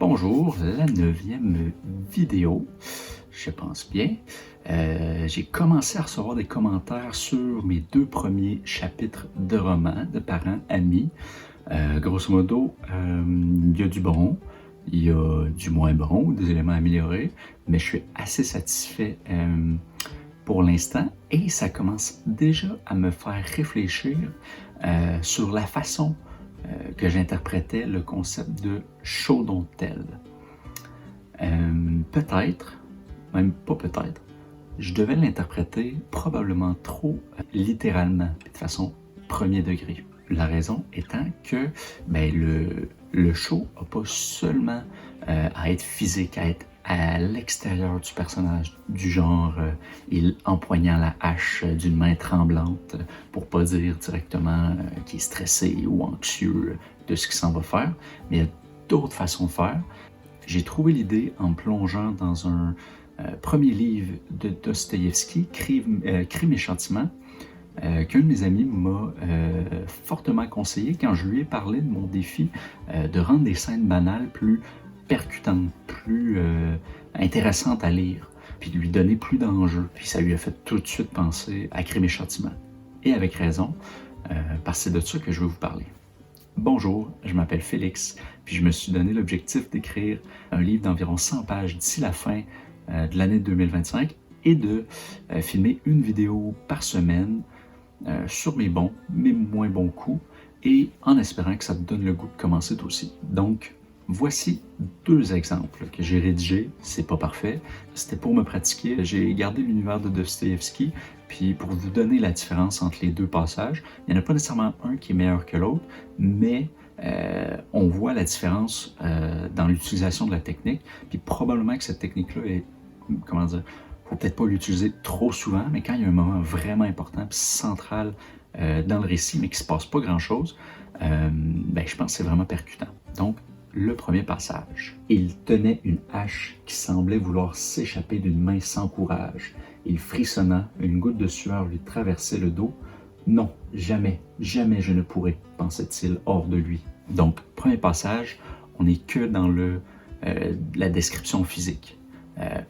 Bonjour, la 9e vidéo, je pense bien. J'ai commencé à recevoir des commentaires sur mes 2 premiers chapitres de romans de parents, amis. Grosso modo, il y a du bon, il y a du moins bon, des éléments améliorés, mais je suis assez satisfait pour l'instant et ça commence déjà à me faire réfléchir sur la façon que j'interprétais le concept de show don't tell. Peut-être, même pas peut-être, je devais l'interpréter probablement trop littéralement, de façon premier degré. La raison étant que le show n'a pas seulement à être physique, à être à l'extérieur du personnage, du genre il empoignant la hache d'une main tremblante pour pas dire directement qu'il est stressé ou anxieux de ce qu'il s'en va faire, mais il y a d'autres façons de faire. J'ai trouvé l'idée en me plongeant dans un premier livre de Dostoïevski, Crime et Châtiment, qu'un de mes amis m'a fortement conseillé quand je lui ai parlé de mon défi de rendre des scènes banales plus percutantes, plus intéressantes à lire, puis de lui donner plus d'enjeux. Puis ça lui a fait tout de suite penser à Crime et Châtiment. Et avec raison, parce que c'est de ça que je veux vous parler. Bonjour, je m'appelle Félix, puis je me suis donné l'objectif d'écrire un livre d'environ 100 pages d'ici la fin de l'année 2025 et de filmer une vidéo par semaine sur mes bons, mes moins bons coups et en espérant que ça te donne le goût de commencer toi aussi. Donc, voici 2 exemples que j'ai rédigés. C'est pas parfait, c'était pour me pratiquer. J'ai gardé l'univers de Dostoïevski, puis pour vous donner la différence entre les 2 passages, il n'y en a pas nécessairement un qui est meilleur que l'autre, mais on voit la différence dans l'utilisation de la technique, puis probablement que cette technique-là est, comment dire, faut peut-être pas l'utiliser trop souvent, mais quand il y a un moment vraiment important puis central dans le récit, mais qu'il se passe pas grand-chose, je pense que c'est vraiment percutant. Donc, le premier passage. Il tenait une hache qui semblait vouloir s'échapper d'une main sans courage. Il frissonna, une goutte de sueur lui traversait le dos. Non, jamais, jamais je ne pourrai, pensait-il hors de lui. Donc, premier passage, on n'est que dans la description physique.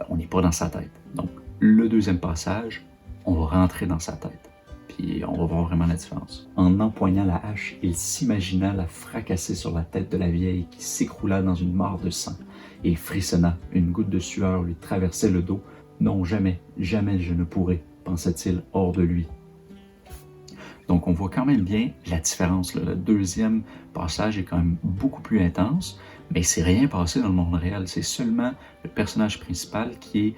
On n'est pas dans sa tête. Donc, le deuxième passage, on va rentrer dans sa tête. Puis on va voir vraiment la différence. En empoignant la hache, il s'imagina la fracasser sur la tête de la vieille qui s'écroula dans une mare de sang. Il frissonna, une goutte de sueur lui traversait le dos. Non, jamais, jamais je ne pourrai, pensait-il hors de lui. Donc on voit quand même bien la différence. Le deuxième passage est quand même beaucoup plus intense, mais c'est rien passé dans le monde réel. C'est seulement le personnage principal qui est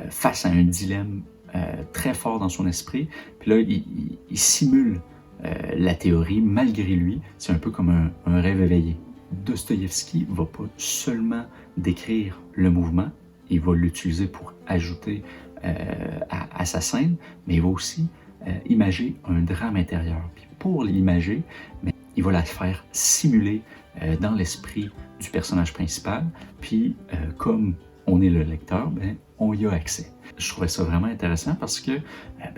face à un dilemme très fort dans son esprit. Puis là, il simule la théorie malgré lui. C'est un peu comme un rêve éveillé. Dostoïevski ne va pas seulement décrire le mouvement, il va l'utiliser pour ajouter à sa scène, mais il va aussi imager un drame intérieur. Puis pour l'imager, il va la faire simuler dans l'esprit du personnage principal. Puis comme on est le lecteur, on y a accès. Je trouvais ça vraiment intéressant parce que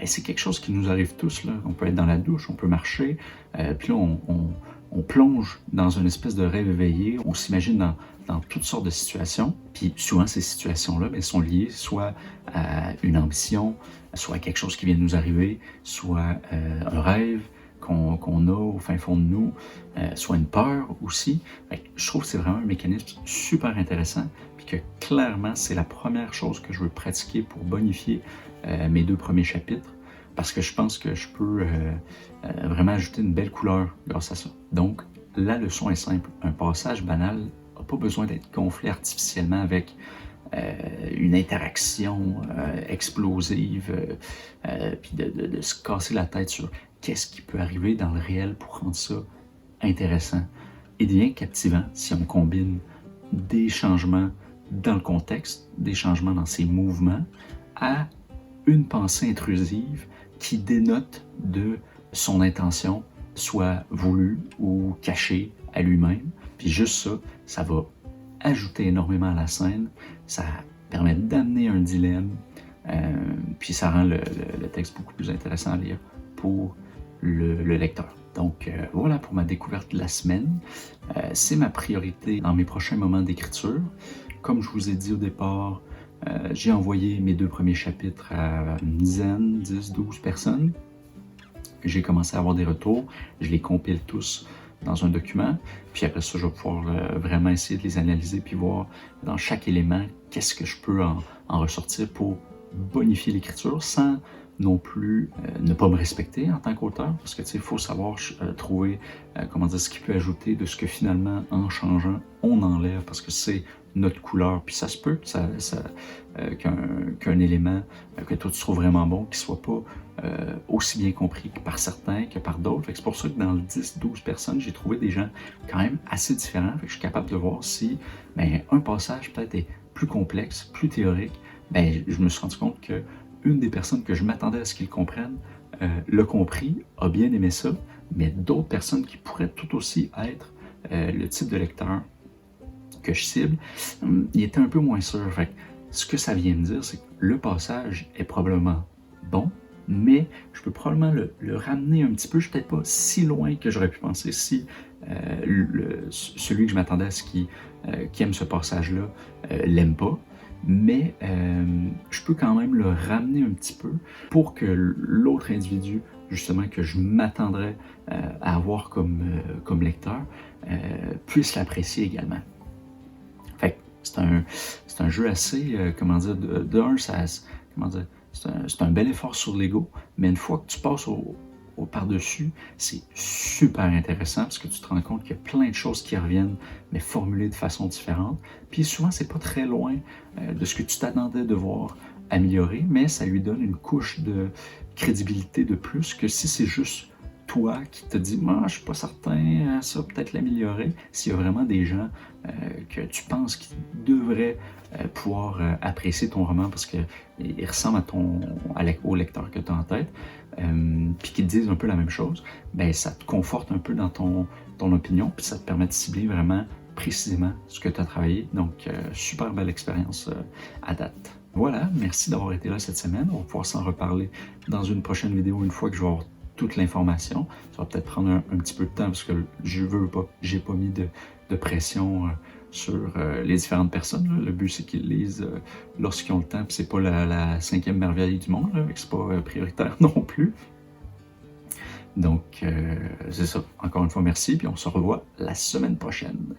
c'est quelque chose qui nous arrive tous. Là. On peut être dans la douche, on peut marcher, puis là on plonge dans une espèce de rêve éveillé. On s'imagine dans toutes sortes de situations. Puis souvent, ces situations-là sont liées soit à une ambition, soit à quelque chose qui vient de nous arriver, soit un rêve qu'on a au fin fond de nous, soit une peur aussi. Je trouve que c'est vraiment un mécanisme super intéressant, puis que clairement, c'est la première chose que je veux pratiquer pour bonifier mes 2 premiers chapitres, parce que je pense que je peux vraiment ajouter une belle couleur grâce à ça. Donc, la leçon est simple. Un passage banal n'a pas besoin d'être gonflé artificiellement avec une interaction explosive, puis de se casser la tête sur qu'est-ce qui peut arriver dans le réel pour rendre ça intéressant. Il devient captivant si on combine des changements dans le contexte, des changements dans ses mouvements, à une pensée intrusive qui dénote de son intention, soit voulue ou cachée à lui-même. Puis juste ça, ça va ajouter énormément à la scène, ça permet d'amener un dilemme, puis ça rend le texte beaucoup plus intéressant à lire pour le lecteur. Donc voilà pour ma découverte de la semaine. C'est ma priorité dans mes prochains moments d'écriture. Comme je vous ai dit au départ, j'ai envoyé mes 2 premiers chapitres à une dizaine, 10, 12 personnes. J'ai commencé à avoir des retours, je les compile tous dans un document, puis après ça, je vais pouvoir vraiment essayer de les analyser puis voir dans chaque élément qu'est-ce que je peux en ressortir pour bonifier l'écriture sans non plus ne pas me respecter en tant qu'auteur, parce que tu sais, il faut savoir trouver comment dire, ce qui peut ajouter de ce que finalement, en changeant, on enlève, parce que c'est notre couleur, puis ça se peut que qu'un élément que toi tu trouves vraiment bon, qui soit pas aussi bien compris que par certains que par d'autres. C'est pour ça que dans le 10-12 personnes, j'ai trouvé des gens quand même assez différents. Fait que je suis capable de voir si un passage peut-être est plus complexe, plus théorique. Je me suis rendu compte que une des personnes que je m'attendais à ce qu'ils comprennent l'a compris, a bien aimé ça, mais d'autres personnes qui pourraient tout aussi être le type de lecteur que je cible, il était un peu moins sûr. Fait que ce que ça vient me dire, c'est que le passage est probablement bon, mais je peux probablement le ramener un petit peu. Je suis peut-être pas si loin que j'aurais pu penser si celui que je m'attendais à ce qui aime ce passage-là l'aime pas. Mais je peux quand même le ramener un petit peu pour que l'autre individu, justement, que je m'attendrais à avoir comme lecteur, puisse l'apprécier également. Fait que c'est un jeu assez, comment dire, comment dire, c'est un bel effort sur l'ego, mais une fois que tu passes au par-dessus, c'est super intéressant parce que tu te rends compte qu'il y a plein de choses qui reviennent, mais formulées de façon différente. Puis souvent, c'est pas très loin de ce que tu t'attendais de voir améliorer, mais ça lui donne une couche de crédibilité de plus que si c'est juste toi qui te dis moi je suis pas certain, ça peut-être l'améliorer. S'il y a vraiment des gens que tu penses qui devraient pouvoir apprécier ton roman parce qu'il ressemble au lecteur que tu as en tête, puis qui te disent un peu la même chose, ça te conforte un peu dans ton opinion, puis ça te permet de cibler vraiment précisément ce que tu as travaillé. Donc, super belle expérience à date. Voilà, merci d'avoir été là cette semaine. On va pouvoir s'en reparler dans une prochaine vidéo une fois que je vais avoir toute l'information. Ça va peut-être prendre un petit peu de temps parce que j'ai pas mis de pression sur les différentes personnes. Là. Le but, c'est qu'ils lisent lorsqu'ils ont le temps, puis c'est pas la 5e merveille du monde, là, c'est pas prioritaire non plus. Donc, c'est ça. Encore une fois, merci, puis on se revoit la semaine prochaine.